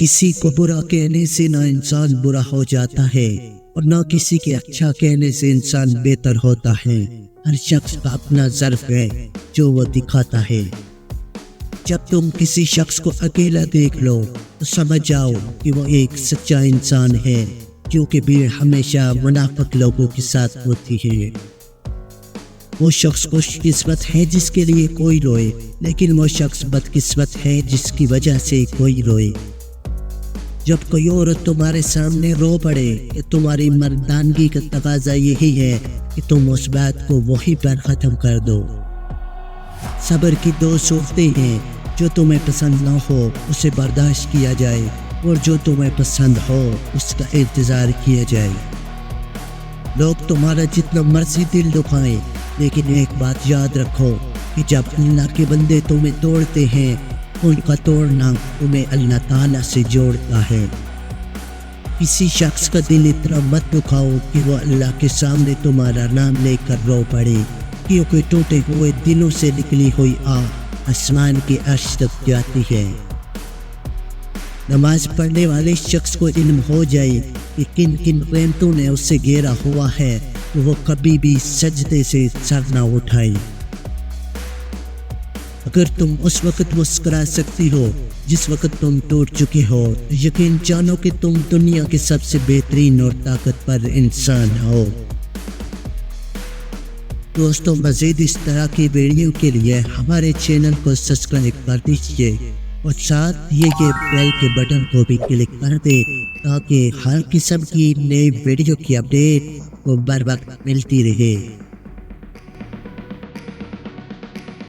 کسی کو برا کہنے سے نہ انسان برا ہو جاتا ہے اور نہ کسی کے اچھا کہنے سے انسان بہتر ہوتا ہے۔ ہر شخص کا اپنا ظرف ہے جو وہ دکھاتا ہے۔ جب تم کسی شخص کو اکیلا دیکھ لو تو سمجھ جاؤ کہ وہ ایک سچا انسان ہے، کیونکہ بھیڑ ہمیشہ منافق لوگوں کے ساتھ ہوتی ہے۔ وہ شخص خوش قسمت ہے جس کے لیے کوئی روئے، لیکن وہ شخص بدقسمت ہے جس کی وجہ سے کوئی روئے۔ جب کوئی عورت تمہارے سامنے رو پڑے کہ تمہاری مردانگی کا تقاضا یہی ہے کہ تم اس بات کو وہیں پر ختم کر دو۔ صبر کی دو صورتیں ہیں، جو تمہیں پسند نہ ہو اسے برداشت کیا جائے، اور جو تمہیں پسند ہو اس کا انتظار کیا جائے۔ لوگ تمہارا جتنا مرضی دل دکھائیں، لیکن ایک بات یاد رکھو کہ جب اللہ کے بندے تمہیں توڑتے ہیں، ان کا توڑنا تمہیں اللہ تعالیٰ سے جوڑتا ہے۔ کسی شخص کا دل اتنا مت دکھاؤ کہ وہ اللہ کے سامنے تمہارا نام لے کر رو پڑے، کیونکہ ٹوٹے ہوئے دلوں سے نکلی ہوئی آگ آسمان کے عرش تک جاتی ہے۔ نماز پڑھنے والے شخص کو علم ہو جائے کہ کن کن رحمتوں نے اسے گھیرا ہوا ہے تو وہ کبھی بھی سجدے سے سر نہ اٹھائے۔ اگر تم اس وقت مسکرا سکتی ہو جس وقت تم ٹوٹ چکے ہو، تو یقین جانو کہ تم دنیا کے سب سے بہترین اور طاقتور انسان ہو۔ دوستوں، مزید اس طرح کی ویڈیو کے لیے ہمارے چینل کو سبسکرائب کر دیجیے اور ساتھ یہ بیل کے بٹن کو بھی کلک کر دیں تاکہ ہر قسم کی نئی ویڈیو کی اپڈیٹ کو بر وقت ملتی رہے۔